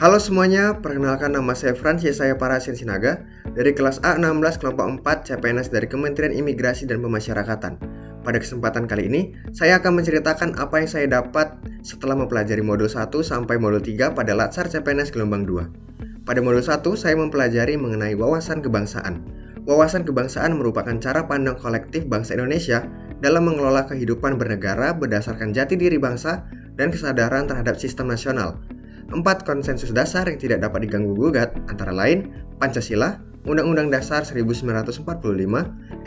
Halo semuanya, perkenalkan nama saya Frans Yesaya Parasin Sinaga dari kelas A16 kelompok 4 CPNS dari Kementerian Imigrasi dan Pemasyarakatan. Pada kesempatan kali ini, saya akan menceritakan apa yang saya dapat setelah mempelajari modul 1 sampai modul 3 pada Latsar CPNS gelombang 2. Pada modul 1, saya mempelajari mengenai wawasan kebangsaan. Wawasan kebangsaan merupakan cara pandang kolektif bangsa Indonesia dalam mengelola kehidupan bernegara berdasarkan jati diri bangsa dan kesadaran terhadap sistem nasional. 4 konsensus dasar yang tidak dapat diganggu-gugat antara lain Pancasila, Undang-Undang Dasar 1945,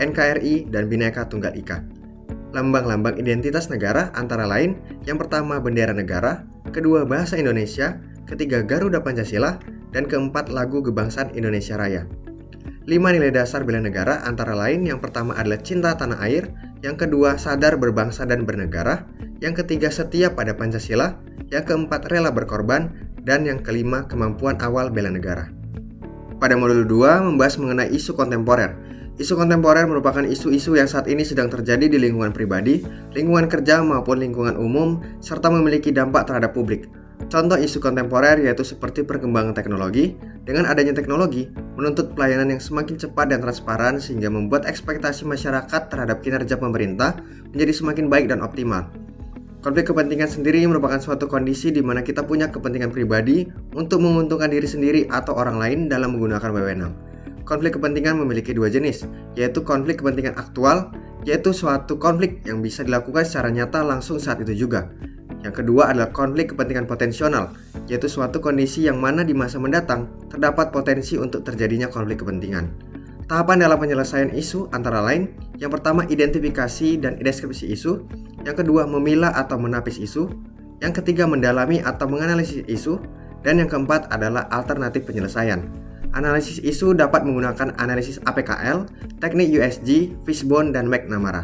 NKRI, dan Bhinneka Tunggal Ika. Lambang-lambang identitas negara antara lain yang pertama bendera negara, kedua bahasa Indonesia, ketiga Garuda Pancasila, dan keempat lagu kebangsaan Indonesia Raya. 5 nilai dasar bela negara antara lain yang pertama adalah cinta tanah air, yang kedua sadar berbangsa dan bernegara, yang ketiga setia pada Pancasila, yang keempat rela berkorban, dan yang kelima kemampuan awal bela negara. Pada modul 2 membahas mengenai isu kontemporer. Isu kontemporer merupakan isu-isu yang saat ini sedang terjadi di lingkungan pribadi, lingkungan kerja maupun lingkungan umum, serta memiliki dampak terhadap publik. Contoh isu kontemporer yaitu seperti perkembangan teknologi. Dengan adanya teknologi, menuntut pelayanan yang semakin cepat dan transparan sehingga membuat ekspektasi masyarakat terhadap kinerja pemerintah menjadi semakin baik dan optimal. Konflik kepentingan sendiri merupakan suatu kondisi di mana kita punya kepentingan pribadi untuk menguntungkan diri sendiri atau orang lain dalam menggunakan wewenang. Konflik kepentingan memiliki dua jenis, yaitu konflik kepentingan aktual, yaitu suatu konflik yang bisa dilakukan secara nyata langsung saat itu juga. Yang kedua adalah konflik kepentingan potensial, yaitu suatu kondisi yang mana di masa mendatang terdapat potensi untuk terjadinya konflik kepentingan. Tahapan dalam penyelesaian isu antara lain, yang pertama identifikasi dan deskripsi isu, yang kedua memilah atau menapis isu, yang ketiga mendalami atau menganalisis isu, dan yang keempat adalah alternatif penyelesaian. Analisis isu dapat menggunakan analisis APKL, teknik USG, Fishbone, dan McNamara.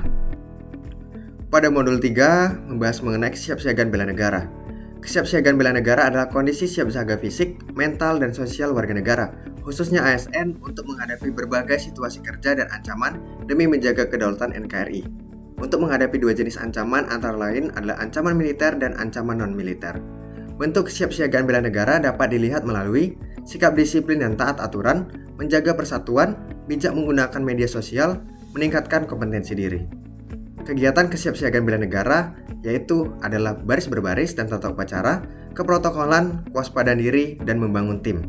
Pada modul 3 membahas mengenai kesiapsiagaan bela negara. Kesiapsiagaan bela negara adalah kondisi siap siaga fisik, mental, dan sosial warga negara, khususnya ASN untuk menghadapi berbagai situasi kerja dan ancaman demi menjaga kedaulatan NKRI. Untuk menghadapi dua jenis ancaman antara lain adalah ancaman militer dan ancaman non-militer. Bentuk kesiapsiagaan bela negara dapat dilihat melalui sikap disiplin dan taat aturan, menjaga persatuan, bijak menggunakan media sosial, meningkatkan kompetensi diri. Kegiatan kesiapsiagaan bela negara yaitu adalah baris berbaris dan tata upacara, keprotokolan, kewaspadaan diri, dan membangun tim.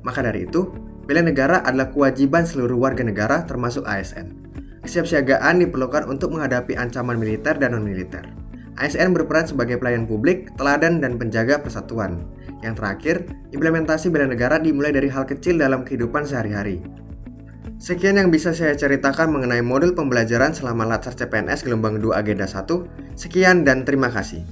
Maka dari itu, bela negara adalah kewajiban seluruh warga negara termasuk ASN. Kesiapsiagaan diperlukan untuk menghadapi ancaman militer dan non-militer. ASN berperan sebagai pelayan publik, teladan, dan penjaga persatuan. Yang terakhir, implementasi bela negara dimulai dari hal kecil dalam kehidupan sehari-hari. Sekian yang bisa saya ceritakan mengenai modul pembelajaran selama Latsar CPNS gelombang 2 agenda 1. Sekian dan terima kasih.